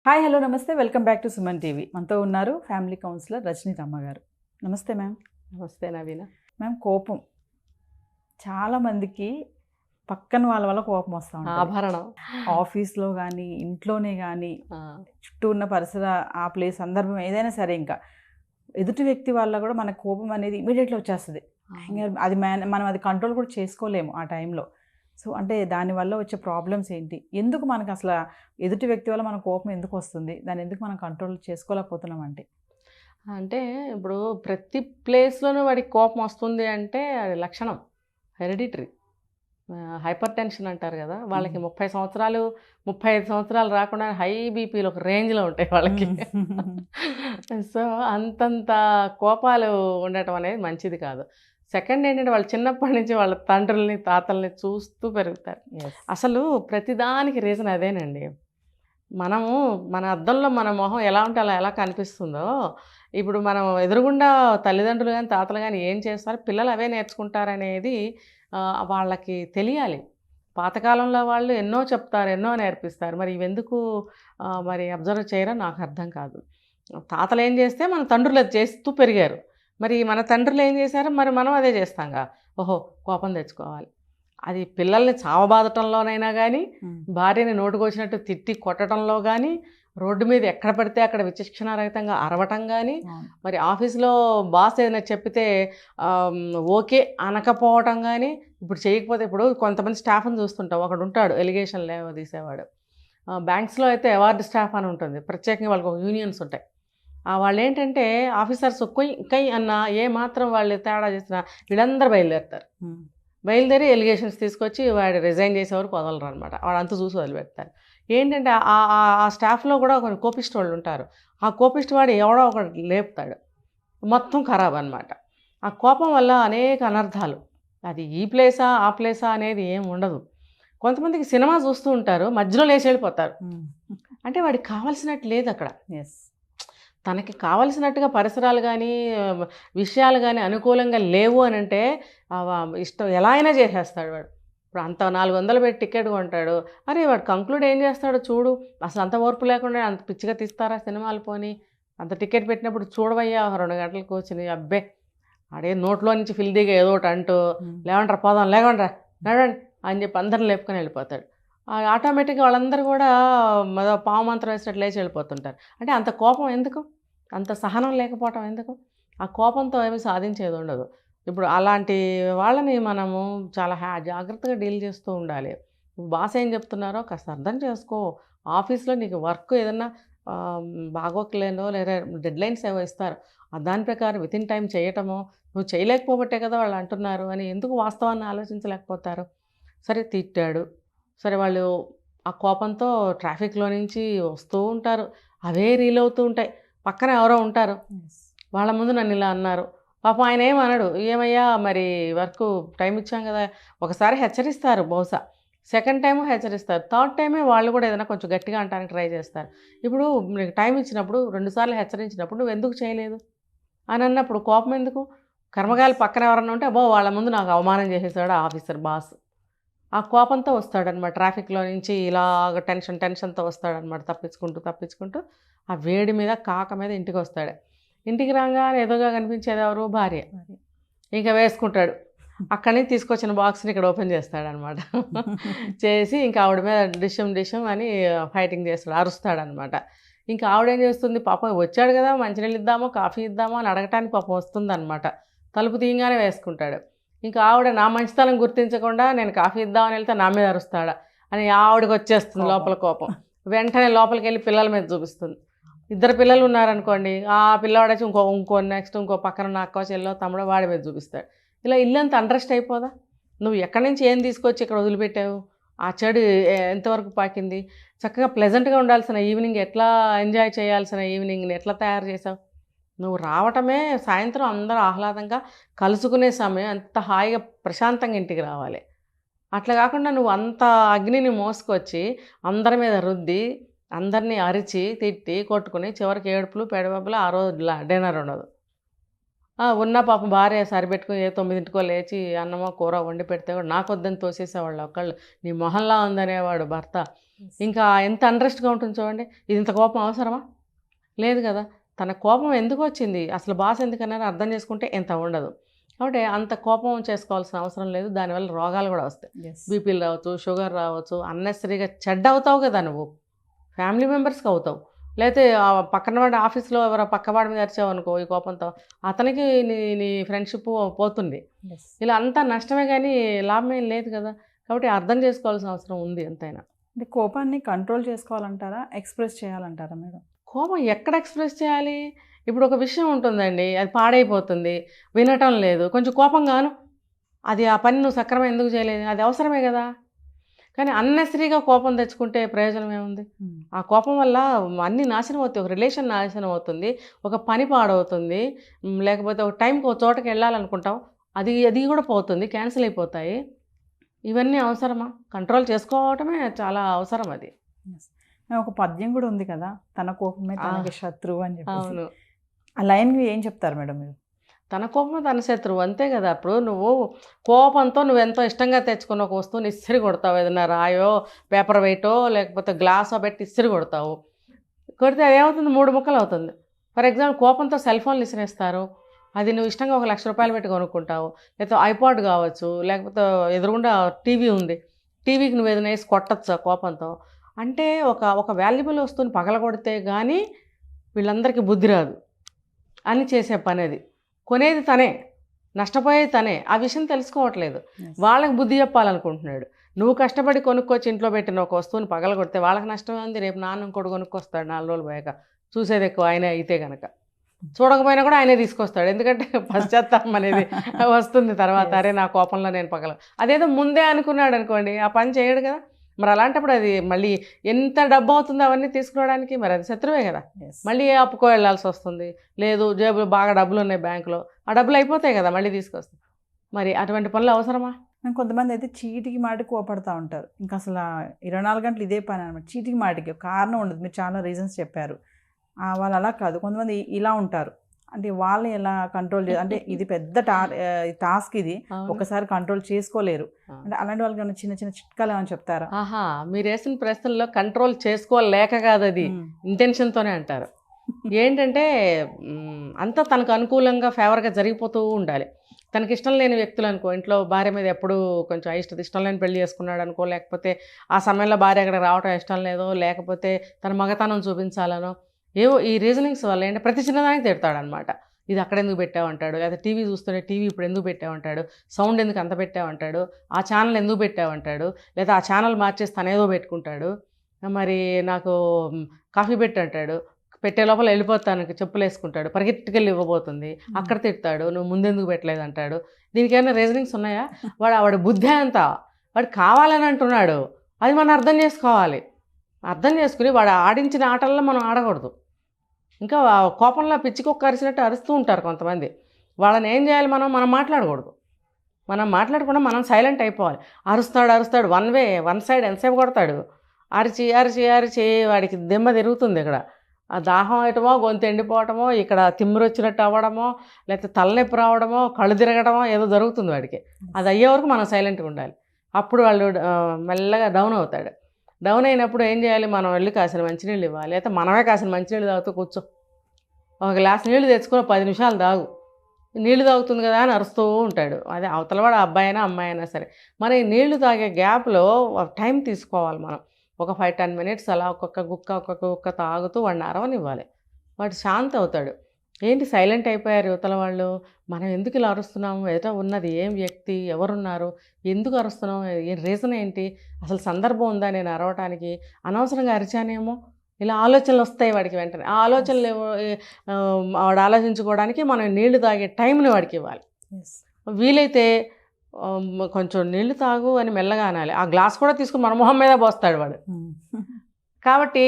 Hi hello నమస్తే welcome back to Suman TV. మనతో ఉన్నారు ఫ్యామిలీ కౌన్సిలర్ రజనీ రమ్మ గారు. నమస్తే మ్యామ్. నమస్తే నవీన. మ్యామ్, కోపం చాలామందికి పక్కన వాళ్ళ వల్ల కోపం వస్తూ ఉంటుంది. ఆభరణం. ఆఫీస్లో కానీ ఇంట్లోనే కానీ చుట్టూ ఉన్న పరిసర ఆ ప్లేస్ సందర్భం ఏదైనా సరే, ఇంకా ఎదుటి వ్యక్తి వల్ల కూడా మనకు కోపం అనేది ఇమీడియట్లీ వచ్చేస్తుంది. అది మనం అది కంట్రోల్ కూడా చేసుకోలేము ఆ టైంలో. సో అంటే దానివల్ల వచ్చే ప్రాబ్లమ్స్ ఏంటి, ఎందుకు మనకు అసలు ఎదుటి వ్యక్తి వల్ల మన కోపం ఎందుకు వస్తుంది, దాన్ని ఎందుకు మనం కంట్రోల్ చేసుకోలేకపోతున్నాం అంటే ఇప్పుడు ప్రతి ప్లేస్లోనూ వాడికి కోపం వస్తుంది అంటే అది లక్షణం, హెరిడిటరీ. హైపర్ టెన్షన్ అంటారు కదా, వాళ్ళకి 30 సంవత్సరాలు 35 సంవత్సరాలు రాకుండా హై బీపీలు ఒక రేంజ్లో ఉంటాయి వాళ్ళకి. సో అంతంత కోపాలు ఉండటం అనేది మంచిది కాదు. సెకండ్ ఏంటంటే వాళ్ళు చిన్నప్పటి నుంచి వాళ్ళ తండ్రుల్ని తాతల్ని చూస్తూ పెరుగుతారు. అసలు ప్రతిదానికి రీజన్ అదేనండి. మనము మన అద్దంలో మన మొహం ఎలా ఉంటే అలా ఎలా కనిపిస్తుందో, ఇప్పుడు మనం ఎదురుగుండా తల్లిదండ్రులు కానీ తాతలు కానీ ఏం చేస్తారో పిల్లలు అవే నేర్చుకుంటారనేది వాళ్ళకి తెలియాలి. పాతకాలంలో వాళ్ళు ఎన్నో చెప్తారు, ఎన్నో నేర్పిస్తారు. మరి ఇవెందుకు మరి అబ్జర్వ్ చేయరో నాకు అర్థం కాదు. తాతలు ఏం చేస్తే మన తండ్రులు అది చేస్తూ పెరిగారు. మరి మన తండ్రులు ఏం చేశారో మరి మనం అదే చేస్తాంగా. ఓహో, కోపం తెచ్చుకోవాలి. అది పిల్లల్ని చావబాదటంలోనైనా కానీ, భార్యని నోటుకొచ్చినట్టు తిట్టి కొట్టడంలో కానీ, రోడ్డు మీద ఎక్కడ పడితే అక్కడ విచక్షణారహితంగా అరవటం కానీ, మరి ఆఫీస్లో బాస్ ఏదైనా చెప్పితే ఓకే అనకపోవటం కానీ, ఇప్పుడు చేయకపోతే ఇప్పుడు కొంతమంది స్టాఫ్ని చూస్తుంటాం. ఒకడు ఉంటాడు ఎలిగేషన్ తీసేవాడు. బ్యాంక్స్లో అయితే అవార్డు స్టాఫ్ అని ఉంటుంది, ప్రత్యేకంగా వాళ్ళకి ఒక యూనియన్స్ ఉంటాయి. వాళ్ళు ఏంటంటే ఆఫీసర్స్ కై అన్న ఏ మాత్రం వాళ్ళు తేడా చేసినా వీళ్ళందరూ బయలుదేరి ఎలిగేషన్స్ తీసుకొచ్చి వాడు రిజైన్ చేసేవారు వదలరు అనమాట. వాడు అంతా చూసి వదిలిపెడతారు. ఏంటంటే ఆ స్టాఫ్లో కూడా కొన్ని కోపిస్ట్ వాళ్ళు ఉంటారు. ఆ కోపిస్ట్ వాడు ఎవడో ఒకటి లేపుతాడు, మొత్తం ఖరాబ్ అనమాట. ఆ కోపం వల్ల అనేక అనర్థాలు. అది ఈ ప్లేసా ఆ ప్లేసా అనేది ఏం ఉండదు. కొంతమందికి సినిమా చూస్తూ ఉంటారు, మధ్యలో లేచి వెళ్ళిపోతారు. అంటే వాడికి కావాల్సినట్టు లేదు అక్కడ. తనకి కావలసినట్టుగా పరిసరాలు కానీ విషయాలు కానీ అనుకూలంగా లేవు అని అంటే ఇష్టం ఎలా అయినా చేసేస్తాడు వాడు. ఇప్పుడు అంత 400 పెట్టి టికెట్ కొంటాడు. అరే వాడు కంక్లూడ్ ఏం చేస్తాడో చూడు. అసలు అంత ఓర్పు లేకుండా అంత పిచ్చిగా తీస్తారా సినిమాలు? పోని అంత టికెట్ పెట్టినప్పుడు చూడవయ్యా 2 గంటలు కూర్చుని, అబ్బే అడే నోట్లో నుంచి ఫిల్దీగా ఏదో ఒకటి అంటూ లేవండ్రా పోదాం లేవండ్రా నడండి అని చెప్పి అందరిని లేపుకొని వెళ్ళిపోతాడు. ఆటోమేటిక్గా వాళ్ళందరూ కూడా పావు మంత్రం వేసినట్టు లేచి వెళ్ళిపోతుంటారు. అంటే అంత కోపం ఎందుకు, అంత సహనం లేకపోవటం ఎందుకు? ఆ కోపంతో ఏమి సాధించేది ఉండదు. ఇప్పుడు అలాంటి వాళ్ళని మనము చాలా జాగ్రత్తగా డీల్ చేస్తూ ఉండాలి. బాస్ ఏం చెప్తున్నారో కాస్త అర్థం చేసుకో. ఆఫీస్లో నీకు వర్క్ ఏదన్నా బాగోకలేనో లేదా డెడ్లైన్స్ ఏవో ఇస్తారు, దాని ప్రకారం వితిన్ టైం చేయటమో, నువ్వు చేయలేకపోబట్టే కదా వాళ్ళు అంటున్నారు అని ఎందుకు వాస్తవాన్ని ఆలోచించలేకపోతారు? సరే తిట్టాడు, సరే వాళ్ళు ఆ కోపంతో ట్రాఫిక్లో నుంచి వస్తూ ఉంటారు, అవే రీల్ అవుతూ ఉంటాయి. పక్కన ఎవరో ఉంటారు, వాళ్ళ ముందు నన్ను ఇలా అన్నారు, పాపం ఆయన ఏమనడు, ఏమయ్యా మరి వర్క్ టైం ఇచ్చాం కదా. ఒకసారి హెచ్చరిస్తారు బహుశా, సెకండ్ టైము హెచ్చరిస్తారు, థర్డ్ టైమే వాళ్ళు కూడా ఏదైనా కొంచెం గట్టిగా అంటానికి ట్రై చేస్తారు. ఇప్పుడు నీకు టైం ఇచ్చినప్పుడు 2 సార్లు హెచ్చరించినప్పుడు నువ్వు ఎందుకు చేయలేదు అని అన్నప్పుడు కోపం ఎందుకు? కర్మగాలి పక్కన ఎవరన్నా ఉంటే అబ్బో వాళ్ళ ముందు నాకు అవమానం చేసేసాడు ఆఫీసర్ బాస్, ఆ కోపంతో వస్తాడనమాట. ట్రాఫిక్లో నుంచి ఇలాగ టెన్షన్తో వస్తాడనమాట, తప్పించుకుంటూ ఆ వేడి మీద కాక మీద ఇంటికి వస్తాడు. ఇంటికి రాగానే ఎదురుగా కనిపించేది ఎవరు? భార్య. ఇంకా వేసుకుంటాడు, అక్కడి నుంచి తీసుకొచ్చిన బాక్స్ని ఇక్కడ ఓపెన్ చేస్తాడనమాట. చేసి ఇంకా ఆవిడ మీద డిషం అని ఫైటింగ్ చేస్తాడు, అరుస్తాడనమాట. ఇంకా ఆవిడేం చేస్తుంది, పాపం వచ్చాడు కదా మంచినీళ్ళు ఇద్దామో కాఫీ ఇద్దామో అని అడగటానికి పాపం వస్తుందన్నమాట. తలుపు తీయగానే వేసుకుంటాడు. ఇంకా ఆవిడ నా మంచితనం గుర్తించకుండా నేను కాఫీ ఇద్దామని వెళ్తే నా మీద అరుస్తాడా అని ఆవిడకి వచ్చేస్తుంది లోపల కోపం. వెంటనే లోపలికి వెళ్ళి పిల్లల మీద చూపిస్తుంది. 2 పిల్లలు ఉన్నారనుకోండి, ఆ పిల్లవాడేసి ఇంకో నెక్స్ట్ ఇంకో పక్కన నా అక్క చెల్లో తమ్ముడో వాడి మీద చూపిస్తాడు. ఇలా ఇల్లంతా అండర్స్ట్ అయిపోదా? నువ్వు ఎక్కడి నుంచి ఏం తీసుకొచ్చి ఇక్కడ వదిలిపెట్టావు? ఆ చెడు ఎంతవరకు పాకింది? చక్కగా ప్లెజెంట్గా ఉండాల్సిన ఈవినింగ్ ఎట్లా ఎంజాయ్ చేయాల్సిన ఈవినింగ్ని ఎట్లా తయారు చేసావు? నువ్వు రావటమే సాయంత్రం అందరూ ఆహ్లాదంగా కలుసుకునే సమయం, అంత హాయిగా ప్రశాంతంగా ఇంటికి రావాలి. అట్లా కాకుండా నువ్వు అంత అగ్నిని మోసుకొచ్చి అందరి మీద రుద్ది అందరినీ అరిచి తిట్టి కొట్టుకుని చివరికి ఏడుపులు పెడవబ్బులు, ఆ రోజు డిన్నర్ ఉండదు. ఉన్న పాపం భార్య సరిపెట్టుకుని 9ంటికో లేచి అన్నమో కూర వండి పెడితే కూడా నాకు వద్దని తోసేసేవాళ్ళు ఒకళ్ళు. నీ మొహంలా ఉందనేవాడు భర్త. ఇంకా ఎంత అంట్రెస్ట్గా ఉంటుంది చూడండి. ఇది ఇంత కోపం అవసరమా? లేదు కదా. తన కోపం ఎందుకు వచ్చింది, అసలు బాస్ ఎందుకన్నారో అర్థం చేసుకుంటే ఇంత ఉండదు. కాబట్టి అంత కోపం చేసుకోవాల్సిన అవసరం లేదు. దానివల్ల రోగాలు కూడా వస్తాయి. బీపీలు రావచ్చు, షుగర్ రావచ్చు. అన్నెసరీగా చెడ్డ అవుతావు కదా నువ్వు, ఫ్యామిలీ మెంబర్స్కి అవుతావు. లేకపోతే పక్కన వాడి ఆఫీస్లో ఎవరో పక్కవాడి మీద అరిచావు అనుకో ఈ కోపంతో, అతనికి నీ ఫ్రెండ్షిప్ పోతుంది. ఇలా అంతా నష్టమే కానీ లాభం ఏం లేదు కదా. కాబట్టి అర్థం చేసుకోవాల్సిన అవసరం ఉంది ఎంతైనా. అంటే కోపాన్ని కంట్రోల్ చేసుకోవాలంటారా, ఎక్స్ప్రెస్ చేయాలంటారా మేడం? కోపం ఎక్కడ ఎక్స్ప్రెస్ చేయాలి? ఇప్పుడు ఒక విషయం ఉంటుందండి, అది పాడైపోతుంది, వినటం లేదు, కొంచెం కోపంగాను అది ఆ పని నువ్వు సక్రమం ఎందుకు చేయలేదు, అది అవసరమే కదా. కానీ అన్నెసరీగా కోపం తెచ్చుకుంటే ప్రయోజనం ఏముంది? ఆ కోపం వల్ల అన్నీ నాశనం అవుతాయి. ఒక రిలేషన్ నాశనం అవుతుంది, ఒక పని పాడవుతుంది, లేకపోతే ఒక టైంకి ఒక చోటకి వెళ్ళాలనుకుంటాం, అది కూడా పోతుంది, క్యాన్సిల్ అయిపోతాయి. ఇవన్నీ అవసరమా? కంట్రోల్ చేసుకోవటమే చాలా అవసరం అది. ఒక పద్యం కూడా ఉంది కదా, తన కోపమే తనకి శత్రువు అని చెప్పి. అవును. ఆ లైన్ ఏం చెప్తారు మేడం మీరు? తన కోపమే తన శత్రువు, అంతే కదా. ఇప్పుడు నువ్వు కోపంతో నువ్వెంతో ఇష్టంగా తెచ్చుకున్న ఒక వస్తువుని ఇస్త్రీ కొడతావు, ఏదైనా రాయో పేపర్ వెయిటో లేకపోతే గ్లాసో పెట్టి ఇస్త్రీ కొడతావు. కొడితే అదేమవుతుంది, 3 ముక్కలు అవుతుంది. ఫర్ ఎగ్జాంపుల్ కోపంతో సెల్ ఫోన్లు ఇసిరేస్తారు. అది నువ్వు ఇష్టంగా 1,00,000 రూపాయలు పెట్టి కొనుక్కుంటావు. లేకపోతే ఐపాడ్ కావచ్చు, లేకపోతే ఎదురుగుండా టీవీ ఉంది, టీవీకి నువ్వు ఏదైనా వేసి కొట్టచ్చు కోపంతో. అంటే ఒక వాల్యుబుల్ వస్తువుని పగలగొడితే కానీ వీళ్ళందరికీ బుద్ధి రాదు అని చేసే పని అది. కొనేది తనే, నష్టపోయేది తనే. ఆ విషయం తెలుసుకోవట్లేదు. వాళ్ళకి బుద్ధి చెప్పాలనుకుంటున్నాడు. నువ్వు కష్టపడి కొనుక్కొచ్చి ఇంట్లో పెట్టిన ఒక వస్తువుని పగలగొడితే వాళ్ళకి నష్టమే ఉంది. రేపు నాన్న ఇంకోటి కొనుక్కొస్తాడు 4 రోజులు పోయాక. చూసేది ఎక్కువ ఆయనే అయితే కనుక, చూడకపోయినా కూడా ఆయనే తీసుకొస్తాడు. ఎందుకంటే పశ్చాత్తాపం అనేది వస్తుంది తర్వాత, అరే నా కోపంలో నేను అదేదో ముందే అనుకున్నాడు అనుకోండి, ఆ పని చేయడు కదా. మరి అలాంటప్పుడు అది మళ్ళీ ఎంత డబ్బు అవుతుందో అవన్నీ తీసుకురావడానికి, మరి అది శత్రువే కదా. మళ్ళీ అప్పుకో వెళ్ళాల్సి వస్తుంది. లేదు జేబులో బాగా డబ్బులు ఉన్నాయి బ్యాంకులో, ఆ డబ్బులు అయిపోతాయి కదా, మళ్ళీ తీసుకొస్తాం. మరి అటువంటి పనులు అవసరమా? కొంతమంది అయితే చీటికి మాటికి కోపడుతూ ఉంటారు. ఇంకా అసలు 24 గంటలు ఇదే పని అనమాట. చీటికి మాటికి కారణం ఉండదు. మీరు చాలా రీజన్స్ చెప్పారు. వాళ్ళు అలా కాదు, కొంతమంది ఇలా ఉంటారు. అంటే వాళ్ళని ఎలా కంట్రోల్ అంటే ఇది పెద్ద టాస్క్, ఇది ఒకసారి కంట్రోల్ చేసుకోలేరు. అంటే అలాంటి వాళ్ళకి చిన్న చిన్న చిట్కాలు ఏమైనా చెప్తారా? మీరు వేసిన ప్రశ్నల్లో కంట్రోల్ చేసుకోలేక కాదు, అది ఇంటెన్షన్తోనే అంటారు. ఏంటంటే అంతా తనకు అనుకూలంగా ఫేవర్గా జరిగిపోతూ ఉండాలి. తనకి ఇష్టం లేని వ్యక్తులు అనుకో, ఇంట్లో భార్య మీద ఎప్పుడు కొంచెం ఇష్టం లేని పెళ్లి చేసుకున్నాడు అనుకో, లేకపోతే ఆ సమయంలో భార్య అక్కడ రావటం ఇష్టం లేదో, లేకపోతే తన మగతనం చూపించాలనో, ఏవో ఈ రీజనింగ్స్ వల్ల ఏంటంటే ప్రతి చిన్నదానికి తిడతాడనమాట. ఇది అక్కడ ఎందుకు పెట్టావంటాడు, లేదా టీవీ చూస్తుంటే టీవీ ఇప్పుడు ఎందుకు పెట్టావంటాడు, సౌండ్ ఎందుకు అంత పెట్టావంటాడు, ఆ ఛానల్ ఎందుకు పెట్టావంటాడు, లేదా ఆ ఛానల్ మార్చేసి తనేదో పెట్టుకుంటాడు. మరి నాకు కాఫీ పెట్టంటాడు, పెట్టే లోపల వెళ్ళిపోతాను చెప్పులు వేసుకుంటాడు, పరిగెట్టుకెళ్ళి ఇవ్వబోతుంది, అక్కడ తిడతాడు, నువ్వు ముందెందుకు పెట్టలేదు అంటాడు. దీనికి ఏమైనా రీజనింగ్స్ ఉన్నాయా? వాడి బుద్ధి అంతా వాడు కావాలని అంటున్నాడు. అది మనం అర్థం చేసుకోవాలి. అర్థం చేసుకుని వాడు ఆడించిన ఆటల్లో మనం ఆడకూడదు. ఇంకా కోపంలో పిచ్చికొక్క అరిచినట్టు అరుస్తూ ఉంటారు కొంతమంది. వాళ్ళని ఏం చేయాలి, మనం మాట్లాడకూడదు. మనం మాట్లాడకుండా మనం సైలెంట్ అయిపోవాలి. అరుస్తాడు వన్ సైడ్ ఎంతసేపు కొడతాడు, అరిచి అరిచి అరిచి వాడికి దిమ్మ తిరుగుతుంది. ఇక్కడ ఆ దాహం అయ్యటమో, గొంతు ఎండిపోవటమో, ఇక్కడ తిమ్మిరి వచ్చినట్టు అవ్వడమో, లేకపోతే తలనొప్పి రావడమో, కళ్ళు తిరగడమో ఏదో జరుగుతుంది వాడికి. అది అయ్యే వరకు మనం సైలెంట్గా ఉండాలి. అప్పుడు వాళ్ళు మెల్లగా డౌన్ అవుతాడు. డౌన్ అయినప్పుడు ఏం చేయాలి, మనం వెళ్ళి కాసిన మంచినీళ్ళు ఇవ్వాలి. లేకపోతే మనమే కాసిన మంచినీళ్ళు తాగుతూ కూర్చో, ఒక గ్లాస్ నీళ్ళు తెచ్చుకొని 10 నిమిషాలు తాగు, నీళ్లు తాగుతుంది కదా అని అరుస్తూ ఉంటాడు. అదే అవతలవాడు అబ్బాయి అయినా అమ్మాయి అయినా సరే. మరి నీళ్లు తాగే గ్యాప్లో టైం తీసుకోవాలి మనం. ఒక 5-10 మినిట్స్ అలా ఒక్కొక్క గుక్క తాగుతూ వాడిని అరవనివ్వాలి. వాడు శాంతి అవుతాడు. ఏంటి సైలెంట్ అయిపోయారు యువతల వాళ్ళు, మనం ఎందుకు ఇలా అరుస్తున్నాము, ఎదుట ఉన్నది ఏం వ్యక్తి, ఎవరున్నారు, ఎందుకు అరుస్తున్నాం, రీజన్ ఏంటి, అసలు సందర్భం ఉందా నేను అరవటానికి, అనవసరంగా అరిచానేమో, ఇలా ఆలోచనలు వస్తాయి వాడికి వెంటనే. ఆ ఆలోచనలు వాడు ఆలోచించుకోవడానికి మనం నీళ్లు తాగే టైంని వాడికి ఇవ్వాలి. వీలైతే కొంచెం నీళ్లు తాగు అని మెల్లగా అనాలి. ఆ గ్లాస్ కూడా తీసుకుని మన మొహం మీద పోస్తాడు వాడు. కాబట్టి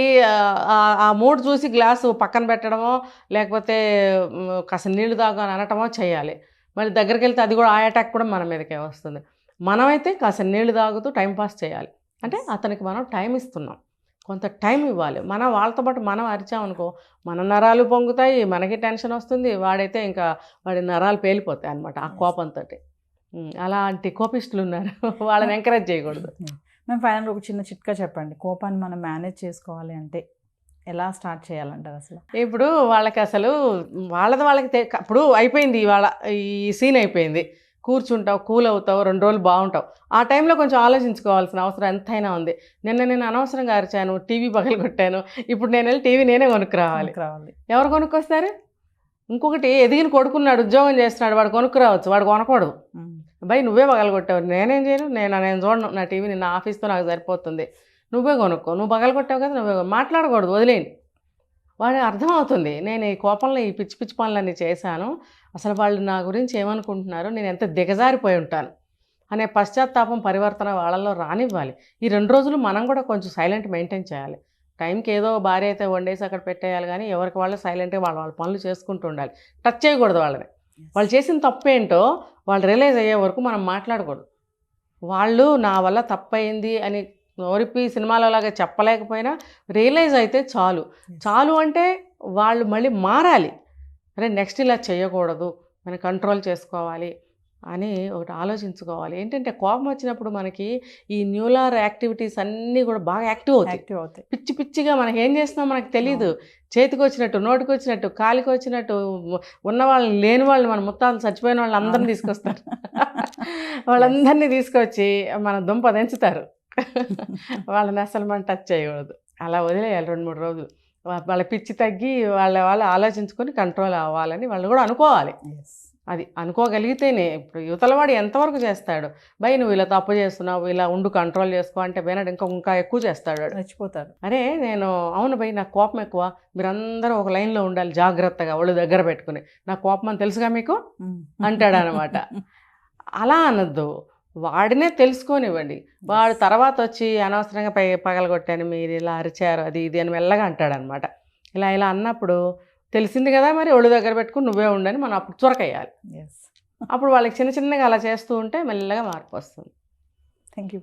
ఆ మూడు చూసి గ్లాసు పక్కన పెట్టడమో, లేకపోతే కాస్త నీళ్లు తాగు అని అనటమో చేయాలి. మళ్ళీ దగ్గరికి వెళ్తే అది కూడా ఆ అటాక్ కూడా మన మీదకే వస్తుంది. మనమైతే కాస్త నీళ్లు తాగుతూ టైంపాస్ చేయాలి. అంటే అతనికి మనం టైం ఇస్తున్నాం. కొంత టైం ఇవ్వాలి. మనం వాళ్ళతో పాటు మనం అరిచామనుకో మన నరాలు పొంగుతాయి, మనకి టెన్షన్ వస్తుంది, వాడైతే ఇంకా వాడి నరాలు పేలిపోతాయి అనమాట ఆ కోపంతో. అలాంటి కోపిస్టులు ఉన్నారు, వాళ్ళని ఎంకరేజ్ చేయకూడదు. మేము ఫైనల్ ఒక చిన్న చిట్కా చెప్పండి, కోపాన్ని మనం మేనేజ్ చేసుకోవాలి అంటే ఎలా స్టార్ట్ చేయాలంటారు అసలు? ఇప్పుడు వాళ్ళకి అసలు వాళ్ళకి ఇప్పుడు అయిపోయింది, ఇవాళ ఈ సీన్ అయిపోయింది, కూర్చుంటావు, కూల్ అవుతావు, 2 రోజులు బాగుంటావు. ఆ టైంలో కొంచెం ఆలోచించుకోవాల్సిన అవసరం ఎంతైనా ఉంది. నేను అనవసరంగా అరిచాను, టీవీ పగలగొట్టాను, ఇప్పుడు నేను వెళ్ళి టీవీ నేనే కొనుక్కురావాలి. ఎవరు కొనుక్కొస్తారు? ఇంకొకటి ఎదిగిన కొడుకున్నాడు, ఉద్యోగం చేస్తున్నాడు, వాడు కొనుక్కురావచ్చు, వాడు కొనకూడదు. బై నువ్వే పగలగొట్టావు, నేనేం చేయను, నేను చూడను, నా టీవీ నా ఆఫీస్తో నాకు సరిపోతుంది, నువ్వే కొనుక్కో, నువ్వు పగలగొట్టావు కదా, నువ్వే మాట్లాడకూడదు, వదిలేయండి. వాడు అర్థమవుతుంది నేను ఈ కోపంలో ఈ పిచ్చి పిచ్చి పనులన్నీ చేశాను, అసలు వాళ్ళు నా గురించి ఏమనుకుంటున్నారు, నేను ఎంత దిగజారిపోయి ఉంటాను అనే పశ్చాత్తాపం పరివర్తన వాళ్ళల్లో రానివ్వాలి. ఈ 2 రోజులు మనం కూడా కొంచెం సైలెంట్ మెయింటైన్ చేయాలి. టైంకి ఏదో భార్య అయితే వండేసి అక్కడ పెట్టేయాలి, కానీ ఎవరికి వాళ్ళు సైలెంట్గా వాళ్ళ పనులు చేసుకుంటూ ఉండాలి. టచ్ చేయకూడదు వాళ్ళని. వాళ్ళు చేసిన తప్పేంటో వాళ్ళు రియలైజ్ అయ్యే వరకు మనం మాట్లాడకూడదు. వాళ్ళు నా వల్ల తప్పయింది అని నోరిపి సినిమాలో లాగా చెప్పలేకపోయినా రియలైజ్ అయితే చాలు అంటే వాళ్ళు మళ్ళీ మారాలి. అరే నెక్స్ట్ ఇలా చేయకూడదు, మనం కంట్రోల్ చేసుకోవాలి అని ఒకటి ఆలోచించుకోవాలి. ఏంటంటే కోపం వచ్చినప్పుడు మనకి ఈ న్యూరాల్ యాక్టివిటీస్ అన్నీ కూడా బాగా యాక్టివ్ అవుతాయి. పిచ్చి పిచ్చిగా మనకి ఏం చేస్తున్నాం మనకు తెలియదు. చేతికి వచ్చినట్టు, నోటికి వచ్చినట్టు, కాలికి వచ్చినట్టు, ఉన్న వాళ్ళని లేని వాళ్ళు, మన ముత్తాలు చచ్చిపోయిన వాళ్ళని అందరినీ తీసుకొస్తారు. వాళ్ళందరినీ తీసుకొచ్చి మన దుంప దంచుతారు. వాళ్ళని అసలు మనం టచ్ చేయకూడదు, అలా వదిలేయాలి 2-3 రోజులు. వాళ్ళ పిచ్చి తగ్గి వాళ్ళు ఆలోచించుకొని కంట్రోల్ అవ్వాలని వాళ్ళు కూడా అనుకోవాలి. అది అనుకోగలిగితేనే. ఇప్పుడు యువతలవాడు ఎంతవరకు చేస్తాడు, బై నువ్వు ఇలా తప్పు చేస్తున్నావు, ఇలా ఉండు, కంట్రోల్ చేసుకో అంటే వినడు, ఇంకా ఎక్కువ చేస్తాడు, చచ్చిపోతాడు. అరే అవును బై నాకు కోపం ఎక్కువ, మీరందరూ ఒక లైన్లో ఉండాలి జాగ్రత్తగా ఒళ్ళు దగ్గర పెట్టుకుని, నాకు కోపం అని తెలుసుగా మీకు అంటాడు అనమాట. అలా అనొద్దు, వాడినే తెలుసుకోనివ్వండి. వాడు తర్వాత వచ్చి అనవసరంగా పగలగొట్టాను, మీరు ఇలా అరిచారు, అది ఇది అని మెల్లగా అంటాడనమాట. ఇలా అన్నప్పుడు తెలిసింది కదా, మరి ఒళ్ళు దగ్గర పెట్టుకుని నువ్వే ఉండని మనం అప్పుడు చురకయ్యాలి. అప్పుడు వాళ్ళకి చిన్నగా అలా చేస్తూ ఉంటే మెల్లగా మార్పు వస్తుంది. Thank you.